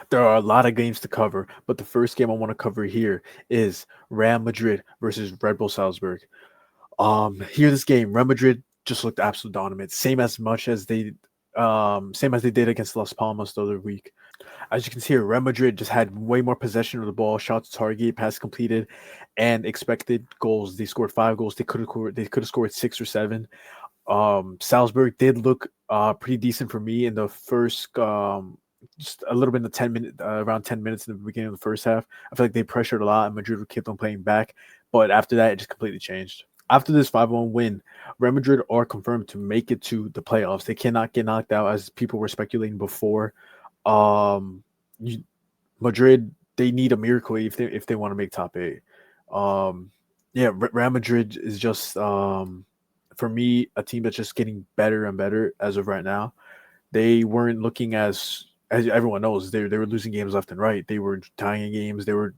There are a lot of games to cover, but the first game I want to cover here is Real Madrid versus Red Bull Salzburg. Here this game, Real Madrid just looked absolute dominant, same as they did against Las Palmas the other week. As you can see here, Real Madrid just had way more possession of the ball, shots to target, pass completed, and expected goals. They scored 5 goals. They could have scored 6 or 7. Salzburg did look pretty decent for me in the first just a little bit in the 10 minute around 10 minutes in the beginning of the first half. I feel like they pressured a lot and Madrid kept on playing back. But after that, it just completely changed. After this 5-1 win, Real Madrid are confirmed to make it to the playoffs. They cannot get knocked out as people were speculating before. Um, you, Madrid, they need a miracle if they want to make top eight. Um, yeah, Real Madrid is just for me a team that's just getting better and better as of right now. They weren't looking as everyone knows they were losing games left and right. They were tying games. They were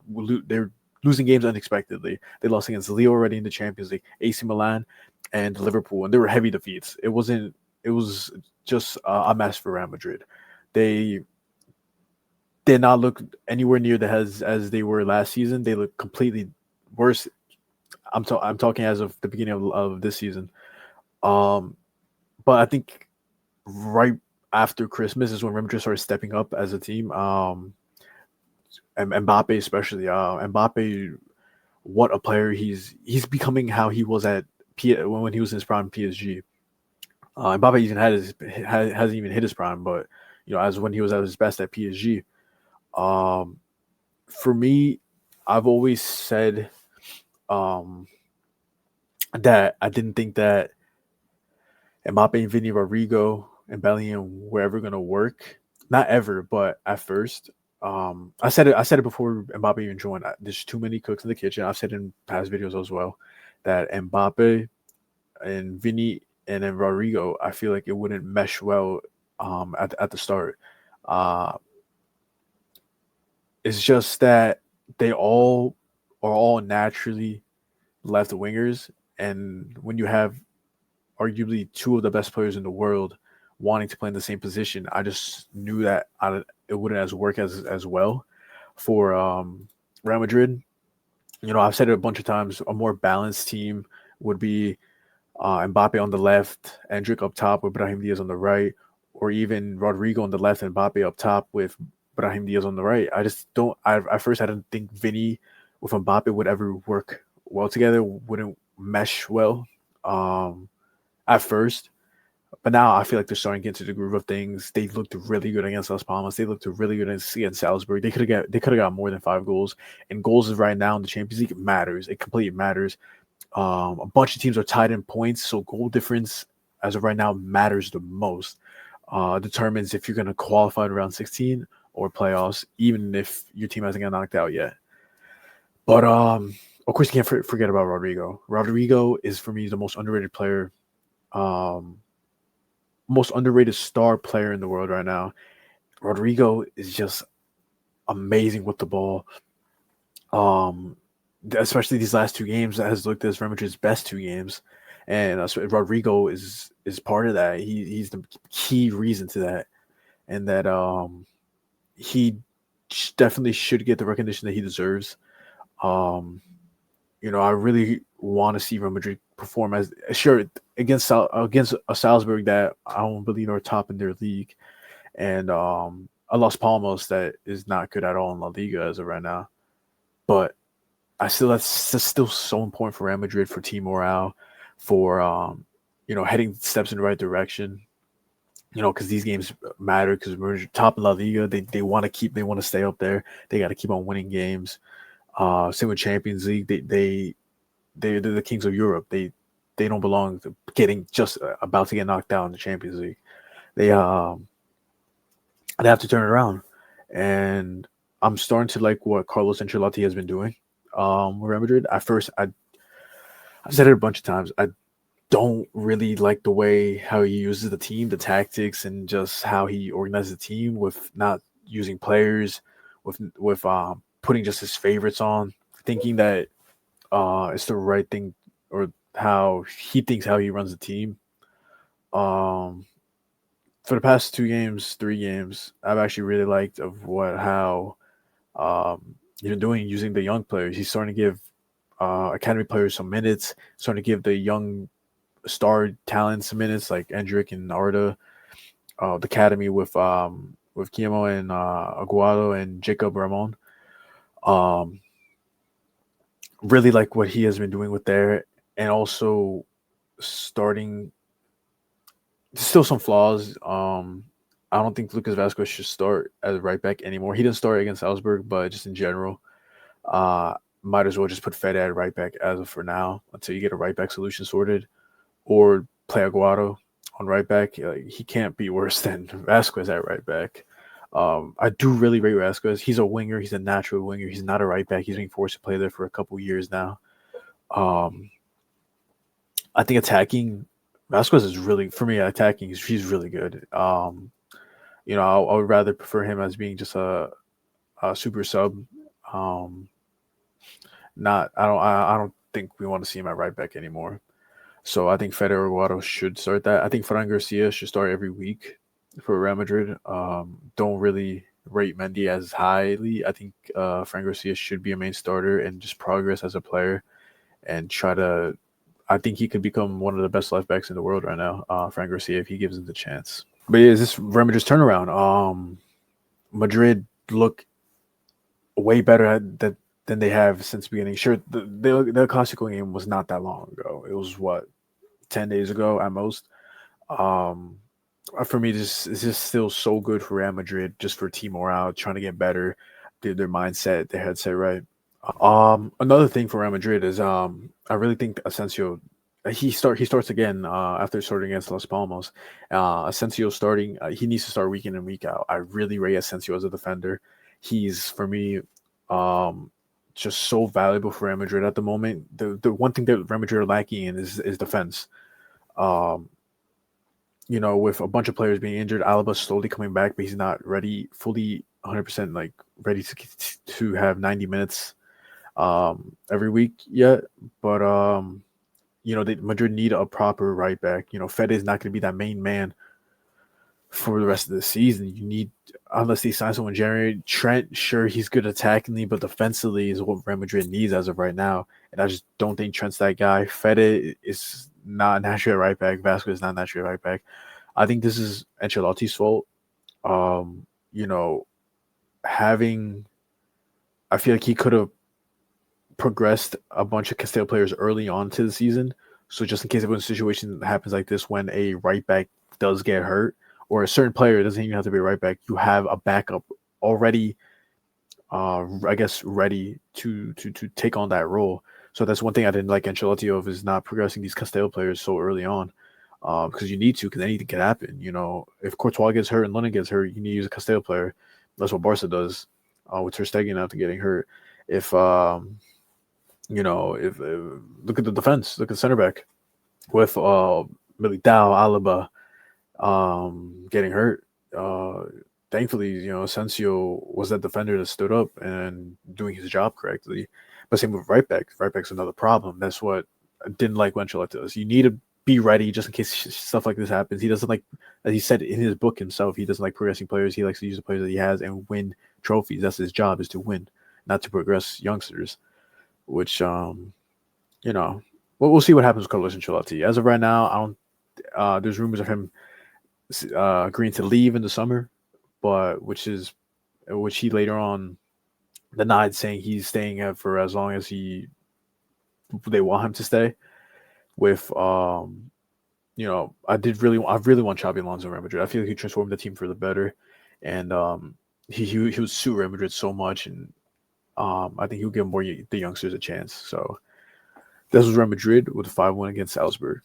losing games unexpectedly. They lost against Leo already in the Champions League, AC Milan, and Liverpool, and they were heavy defeats. It wasn't. It was just a mess for Real Madrid. They did not look anywhere near the as they were last season. They look completely worse. I'm talking as of the beginning of this season. Um, but I think right after Christmas is when Real Madrid started stepping up as a team. And Mbappe especially. Mbappe, what a player he's becoming how he was at when he was in his prime PSG. Mbappe even hasn't even hit his prime, but as when he was at his best at PSG. Um, for me, I've always said um, that I didn't think that Mbappe and Vini, Rodrygo, and Bellingham were ever gonna work. Not ever, but at first. I said it. I said it before Mbappe even joined. There's too many cooks in the kitchen. I've said in past videos as well that Mbappe and Vini and then Rodrygo, I feel like it wouldn't mesh well at the start. Uh, it's just that they all naturally left wingers, and when you have arguably two of the best players in the world wanting to play in the same position, I just knew that it wouldn't as work as well for Real Madrid. I've said it a bunch of times. A more balanced team would be Mbappe on the left, Endrick up top with Brahim Diaz on the right, or even Rodrygo on the left and Mbappe up top with Brahim Diaz on the right. I just don't. At first I didn't think Vini with Mbappe would ever work well together. Wouldn't mesh well. Um, at first. But now I feel like they're starting to get into the groove of things. They looked really good against Las Palmas. They looked really good against Salzburg. They could have got more than 5 goals. And goals is right now in the Champions League matters. It completely matters. A bunch of teams are tied in points, so goal difference as of right now matters the most. Determines if you're going to qualify to round 16 or playoffs, even if your team hasn't got knocked out yet. But of course, you can't forget about Rodrygo. Rodrygo is for me the most underrated player, um, most underrated star player in the world right now. Rodrygo is just amazing with the ball. Um, Especially these last 2 games, that has looked as Real Madrid's best 2 games, and Rodrygo is part of that. He's the key reason to that, and that he definitely should get the recognition that he deserves. Um, I really want to see Real Madrid perform as sure against a Salzburg that I don't believe are top in their league, and a Las Palmas that is not good at all in La Liga as of right now. But that's still so important for Real Madrid for team morale, for heading steps in the right direction. Because these games matter because we're top in La Liga. They want to stay up there. They got to keep on winning games. Same with Champions League. They're the kings of Europe. They don't belong to getting just about to get knocked out in the Champions League. They they have to turn it around, and I'm starting to like what Carlos Ancelotti has been doing. With Real Madrid. At first, I've said it a bunch of times. I don't really like the way how he uses the team, the tactics, and just how he organizes the team with not using players, with putting just his favorites on, thinking that it's the right thing or how he thinks how he runs the team. Um, for the past 2 games, 3 games, I've actually really liked of how he's been doing using the young players. He's starting to give academy players some minutes, starting to give the young star talent some minutes like Endrick and Arda, the academy with Kimo and Aguado and Jacob Ramon. Um, really like what he has been doing with there, and also starting. Still some flaws. I don't think Lucas Vasquez should start as right back anymore. He didn't start against Salzburg, but just in general, uh, might as well just put Fede at right back as of for now until you get a right back solution sorted, or play Aguado on right back. Like, he can't be worse than Vasquez at right back. I do really rate Vasquez. He's a winger. He's a natural winger. He's not a right back. He's being forced to play there for a couple years now. Um, I think attacking Vasquez is really, for me, attacking. He's really good. I would rather prefer him as being just a super sub. Um, not I don't think we want to see him at right back anymore. So I think Fede Aguado should start that. I think Ferran Garcia should start every week for Real Madrid. Don't really rate Mendy as highly. I think Ferran Garcia should be a main starter and just progress as a player and try to. I think he could become one of the best left backs in the world right now, Ferran Garcia, if he gives him the chance. But yeah, is this Real Madrid's turnaround? Madrid look way better than they have since the beginning. Sure, the Classico game was not that long ago. It was what 10 days ago at most. Um, for me, this is just still so good for Real Madrid, just for team morale, trying to get better, their mindset, their headset right. Another thing for Real Madrid is I really think Asensio he starts again after starting against Las Palmas. Asensio starting, he needs to start week in and week out. I really rate Asensio as a defender. He's for me um just so valuable for Real Madrid at the moment. The one thing that Real Madrid are lacking in is defense. Um, with a bunch of players being injured, Alaba slowly coming back, but he's not ready fully 100% like ready to have 90 minutes every week yet. But Madrid need a proper right back. Fede is not going to be that main man for the rest of the season. You need, unless they sign someone in January. Trent, sure, he's good attackingly, but defensively is what Real Madrid needs as of right now. And I just don't think Trent's that guy. Fede is not naturally a right back. Vasquez is not naturally a right back. I think this is Ancelotti's fault. Um, you know, having, I feel like he could have progressed a bunch of Castile players early on to the season. So just in case of a situation happens like this when a right back does get hurt, or a certain player, it doesn't even have to be a right back, you have a backup already, I guess, ready to take on that role. So that's one thing I didn't like Ancelotti of, is not progressing these Castile players so early on. Because you need to, because anything can happen. If Courtois gets hurt and London gets hurt, you need to use a Castile player. That's what Barca does with Ter Stegen after getting hurt. If look at the defense, look at the center back with Militao, Alaba getting hurt. Thankfully, Asensio was that defender that stood up and doing his job correctly. But same with right back. Right back's another problem. That's what I didn't like when Ancelotti does. You need to be ready just in case stuff like this happens. He doesn't like, as he said in his book himself, he doesn't like progressing players. He likes to use the players that he has and win trophies. That's his job, is to win, not to progress youngsters. Which we'll see what happens with Carlos Ancelotti. As of right now, I don't. There's rumors of him agreeing to leave in the summer, but which he later on denied, saying he's staying for as long as they want him to stay. With I really want Xabi Alonso in Real Madrid. I feel like he transformed the team for the better, and he would suit Real Madrid so much, and I think he'll give the youngsters a chance. So this was Real Madrid with a 5-1 against Salzburg.